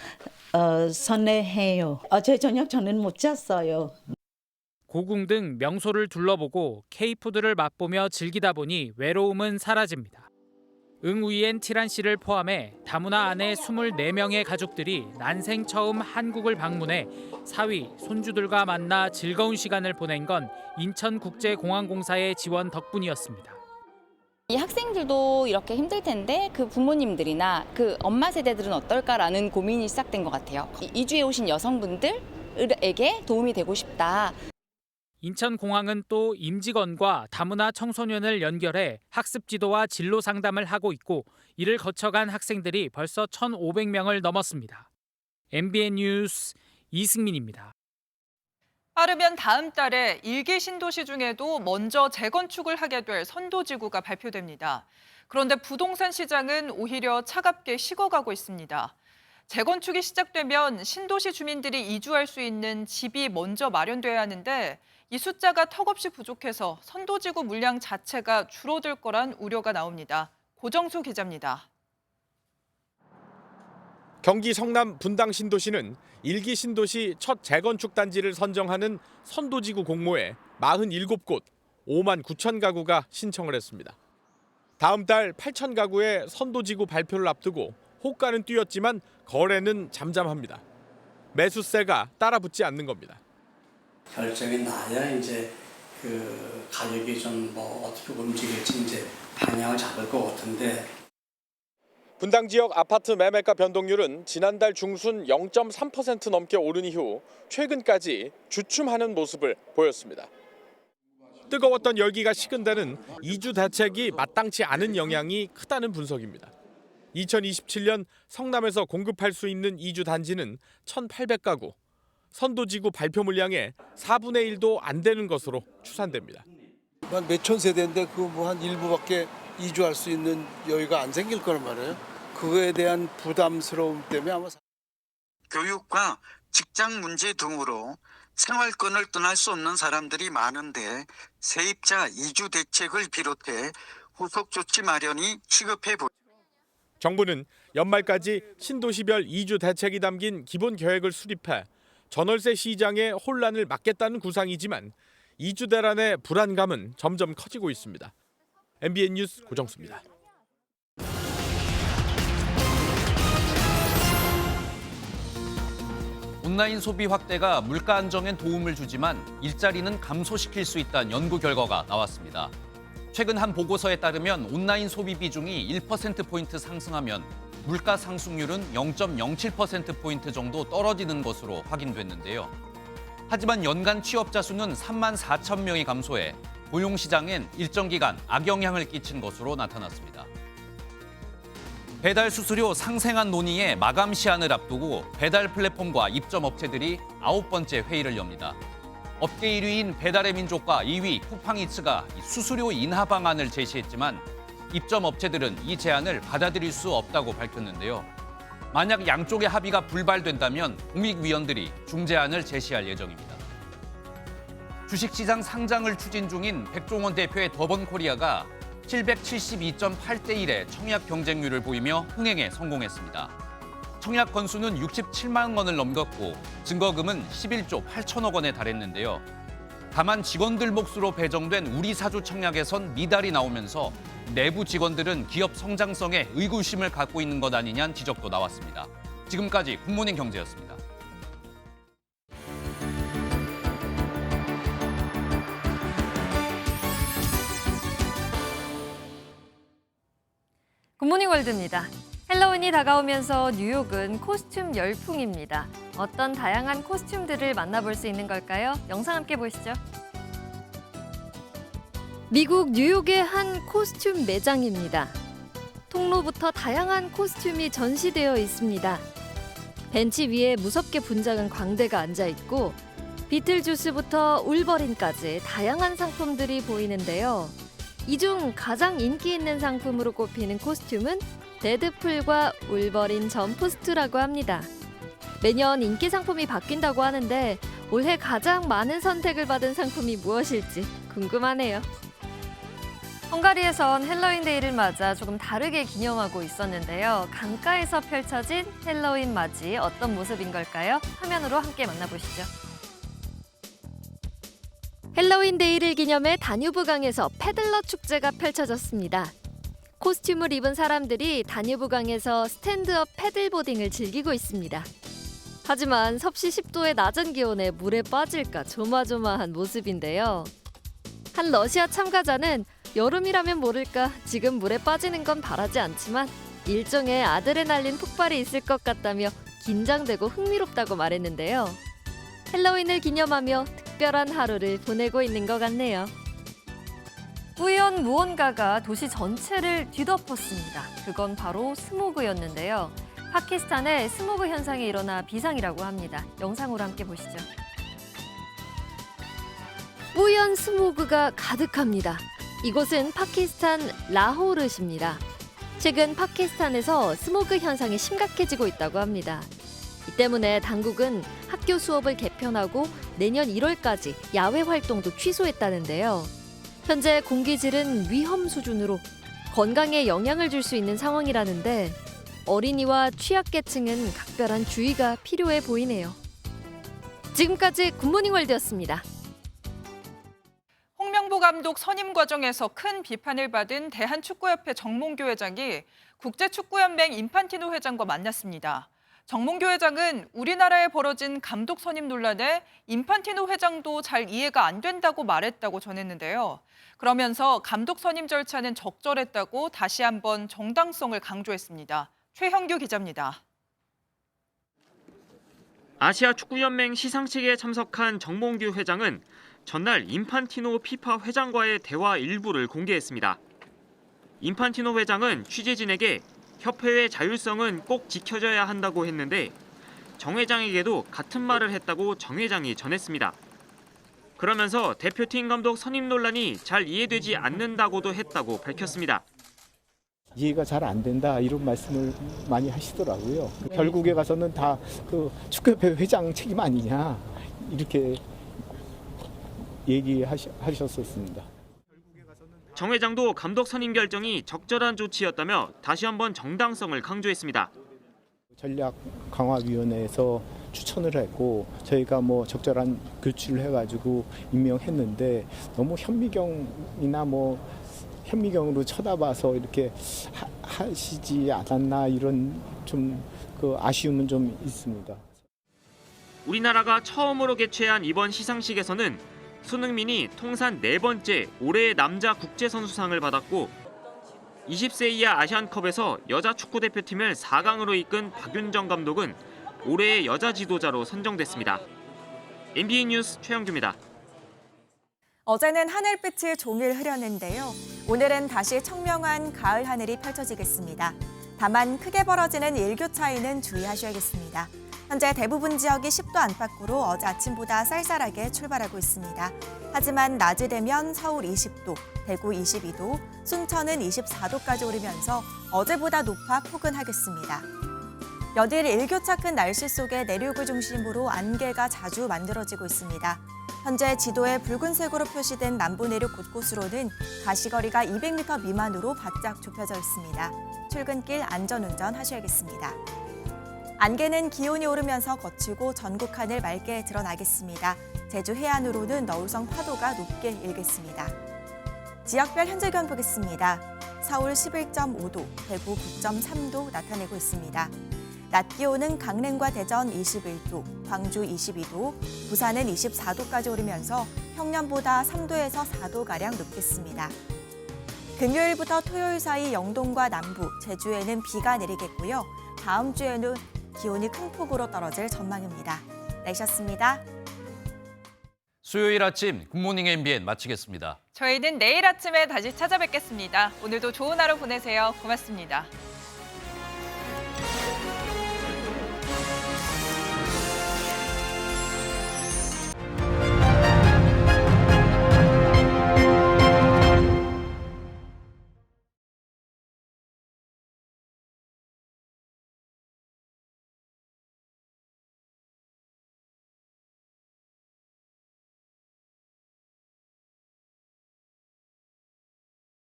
[SPEAKER 17] 설레해요. 어제 저녁 저는 못 잤어요.
[SPEAKER 4] 고궁 등 명소를 둘러보고 K푸드를 맛보며 즐기다 보니 외로움은 사라집니다. 응 우옌 티란 씨를 포함해 다문화 아내 24명의 가족들이 난생 처음 한국을 방문해 사위, 손주들과 만나 즐거운 시간을 보낸 건 인천국제공항공사의 지원 덕분이었습니다.
[SPEAKER 21] 이 학생들도 이렇게 힘들 텐데 그 부모님들이나 그 엄마 세대들은 어떨까라는 고민이 시작된 것 같아요. 이주해 오신 여성분들에게 도움이 되고 싶다.
[SPEAKER 4] 인천공항은 또 임직원과 다문화 청소년을 연결해 학습 지도와 진로 상담을 하고 있고 이를 거쳐간 학생들이 벌써 1,500명을 넘었습니다. MBN 뉴스 이승민입니다.
[SPEAKER 1] 빠르면 다음 달에 1기 신도시 중에도 먼저 재건축을 하게 될 선도지구가 발표됩니다. 그런데 부동산 시장은 오히려 차갑게 식어가고 있습니다. 재건축이 시작되면 신도시 주민들이 이주할 수 있는 집이 먼저 마련돼야 하는데 이 숫자가 턱없이 부족해서 선도지구 물량 자체가 줄어들 거란 우려가 나옵니다. 고정수 기자입니다.
[SPEAKER 13] 경기 성남 분당 신도시는 1기 신도시 첫 재건축 단지를 선정하는 선도지구 공모에 47곳 5만 9천 가구가 신청을 했습니다. 다음 달 8천 가구의 선도지구 발표를 앞두고 호가는 뛰었지만 거래는 잠잠합니다. 매수세가 따라붙지 않는 겁니다.
[SPEAKER 22] 결정이 나야 이제 그 가격이 좀 어떻게 움직일지 이제 방향을 잡을 것 같은데.
[SPEAKER 13] 분당 지역 아파트 매매가 변동률은 지난달 중순 0.3% 넘게 오른 이후 최근까지 주춤하는 모습을 보였습니다. 뜨거웠던 열기가 식은 데는 이주 대책이 마땅치 않은 영향이 크다는 분석입니다. 2027년 성남에서 공급할 수 있는 이주 단지는 1,800가구, 선도지구 발표 물량의 4분의 1도 안 되는 것으로 추산됩니다.
[SPEAKER 23] 몇천 세대인데 그 뭐 한 일부밖에 이주할 수 있는 여유가 안 생길 거란 말이에요. 그거에 대한 부담스러움 때문에 아마
[SPEAKER 24] 교육과 직장 문제 등으로 생활권을 떠날 수 없는 사람들이 많은데 세입자 이주 대책을 비롯해 후속 조치 마련이 시급해 보입니다.
[SPEAKER 13] 정부는 연말까지 신도시별 이주 대책이 담긴 기본 계획을 수립해 전월세 시장의 혼란을 막겠다는 구상이지만 이주 대란의 불안감은 점점 커지고 있습니다. MBN 뉴스 고정수입니다.
[SPEAKER 2] 온라인 소비 확대가 물가 안정엔 도움을 주지만 일자리는 감소시킬 수 있다는 연구 결과가 나왔습니다. 최근 한 보고서에 따르면 온라인 소비 비중이 1%포인트 상승하면 물가 상승률은 0.07%포인트 정도 떨어지는 것으로 확인됐는데요. 하지만 연간 취업자 수는 3만 4천 명이 감소해 고용시장엔 일정 기간 악영향을 끼친 것으로 나타났습니다. 배달 수수료 상생안 논의의 마감 시한을 앞두고 배달 플랫폼과 입점업체들이 9번째 회의를 엽니다. 업계 1위인 배달의 민족과 2위 쿠팡이츠가 수수료 인하 방안을 제시했지만 입점업체들은 이 제안을 받아들일 수 없다고 밝혔는데요. 만약 양쪽의 합의가 불발된다면 공익위원들이 중재안을 제시할 예정입니다. 주식시장 상장을 추진 중인 백종원 대표의 더번코리아가 772.8대 1의 청약 경쟁률을 보이며 흥행에 성공했습니다. 청약 건수는 67만 건을 넘겼고 증거금은 11조 8천억 원에 달했는데요. 다만 직원들 몫으로 배정된 우리 사주 청약에선 미달이 나오면서 내부 직원들은 기업 성장성에 의구심을 갖고 있는 것 아니냐는 지적도 나왔습니다. 지금까지 굿모닝 경제였습니다.
[SPEAKER 3] 굿모닝 월드입니다. 헬로윈이 다가오면서 뉴욕은 코스튬 열풍입니다. 어떤 다양한 코스튬들을 만나볼 수 있는 걸까요? 영상 함께 보시죠. 미국 뉴욕의 한 코스튬 매장입니다. 통로부터 다양한 코스튬이 전시되어 있습니다. 벤치 위에 무섭게 분장한 광대가 앉아있고 비틀주스부터 울버린까지 다양한 상품들이 보이는데요. 이 중 가장 인기 있는 상품으로 꼽히는 코스튬은 데드풀과 울버린 점프스트라고 합니다. 매년 인기 상품이 바뀐다고 하는데 올해 가장 많은 선택을 받은 상품이 무엇일지 궁금하네요. 헝가리에선 헬로윈 데이를 맞아 조금 다르게 기념하고 있었는데요. 강가에서 펼쳐진 헬로윈 맞이 어떤 모습인 걸까요? 화면으로 함께 만나보시죠. 헬로윈 데이를 기념해 다뉴브강에서 패들러 축제가 펼쳐졌습니다. 코스튬을 입은 사람들이 다뉴브강에서 스탠드업 패들보딩을 즐기고 있습니다. 하지만 섭씨 10도의 낮은 기온에 물에 빠질까 조마조마한 모습인데요. 한 러시아 참가자는 여름이라면 모를까 지금 물에 빠지는 건 바라지 않지만 일종의 아드레날린 폭발이 있을 것 같다며 긴장되고 흥미롭다고 말했는데요. 헬로윈을 기념하며 특별한 하루를 보내고 있는 것 같네요. 우연 무언가가 도시 전체를 뒤덮었습니다. 그건 바로 스모그였는데요. 파키스탄에 스모그 현상이 일어나 비상이라고 합니다. 영상으로 함께 보시죠. 뿌연 스모그가 가득합니다. 이곳은 파키스탄 라호르시입니다. 최근 파키스탄에서 스모그 현상이 심각해지고 있다고 합니다. 이 때문에 당국은 학교 수업을 개편하고 내년 1월까지 야외 활동도 취소했다는데요. 현재 공기질은 위험 수준으로 건강에 영향을 줄 수 있는 상황이라는데 어린이와 취약계층은 각별한 주의가 필요해 보이네요. 지금까지 굿모닝 월드였습니다.
[SPEAKER 1] 홍명보 감독 선임 과정에서 큰 비판을 받은 대한축구협회 정몽규 회장이 국제축구연맹 인판티노 회장과 만났습니다. 정몽규 회장은 우리나라에 벌어진 감독 선임 논란에 인판티노 회장도 잘 이해가 안 된다고 말했다고 전했는데요. 그러면서 감독 선임 절차는 적절했다고 다시 한번 정당성을 강조했습니다. 최형규 기자입니다.
[SPEAKER 5] 아시아 축구연맹 시상식에 참석한 정몽규 회장은 전날 인판티노 피파 회장과의 대화 일부를 공개했습니다. 인판티노 회장은 취재진에게 협회의 자율성은 꼭 지켜져야 한다고 했는데 정 회장에게도 같은 말을 했다고 정 회장이 전했습니다. 그러면서 대표팀 감독 선임 논란이 잘 이해되지 않는다고도 했다고 밝혔습니다.
[SPEAKER 7] 이해가 잘 안 된다 이런 말씀을 많이 하시더라고요. 결국에 가서는 다 그 축구협회 회장 책임 아니냐 이렇게 얘기하셨었습니다.
[SPEAKER 5] 정 회장도 감독 선임 결정이 적절한 조치였다며 다시 한번 정당성을 강조했습니다.
[SPEAKER 7] 전략강화위원회에서 추천을 했고 저희가 뭐 적절한 교출을 해가지고 임명했는데 너무 현미경이나 현미경으로 쳐다봐서 이렇게 하시지 않았나 이런 좀 그 아쉬움은 좀 있습니다.
[SPEAKER 5] 우리나라가 처음으로 개최한 이번 시상식에서는 손흥민이 통산 4번째 올해의 남자 국제선수상을 받았고 20세 이하 아시안컵에서 여자 축구대표팀을 4강으로 이끈 박윤정 감독은 올해의 여자 지도자로 선정됐습니다. MBN 뉴스 최영규입니다.
[SPEAKER 9] 어제는 하늘빛이 종일 흐렸는데요. 오늘은 다시 청명한 가을 하늘이 펼쳐지겠습니다. 다만 크게 벌어지는 일교 차이는 주의하셔야겠습니다. 현재 대부분 지역이 10도 안팎으로 어제 아침보다 쌀쌀하게 출발하고 있습니다. 하지만 낮이 되면 서울 20도, 대구 22도, 순천은 24도까지 오르면서 어제보다 높아 포근하겠습니다. 여딜 일교차 큰 날씨 속에 내륙을 중심으로 안개가 자주 만들어지고 있습니다. 현재 지도에 붉은색으로 표시된 남부 내륙 곳곳으로는 가시거리가 200m 미만으로 바짝 좁혀져 있습니다. 출근길 안전운전 하셔야겠습니다. 안개는 기온이 오르면서 거치고 전국 하늘 맑게 드러나겠습니다. 제주 해안으로는 너울성 파도가 높게 일겠습니다. 지역별 현재 기온 보겠습니다. 서울 11.5도, 대구 9.3도 나타내고 있습니다. 낮 기온은 강릉과 대전 21도, 광주 22도, 부산은 24도까지 오르면서 평년보다 3도에서 4도가량 높겠습니다. 금요일부터 토요일 사이 영동과 남부, 제주에는 비가 내리겠고요. 다음 주에는 기온이 큰 폭으로 떨어질 전망입니다. 날씨였습니다.
[SPEAKER 2] 수요일 아침 굿모닝 MBN 마치겠습니다.
[SPEAKER 1] 저희는 내일 아침에 다시 찾아뵙겠습니다. 오늘도 좋은 하루 보내세요. 고맙습니다.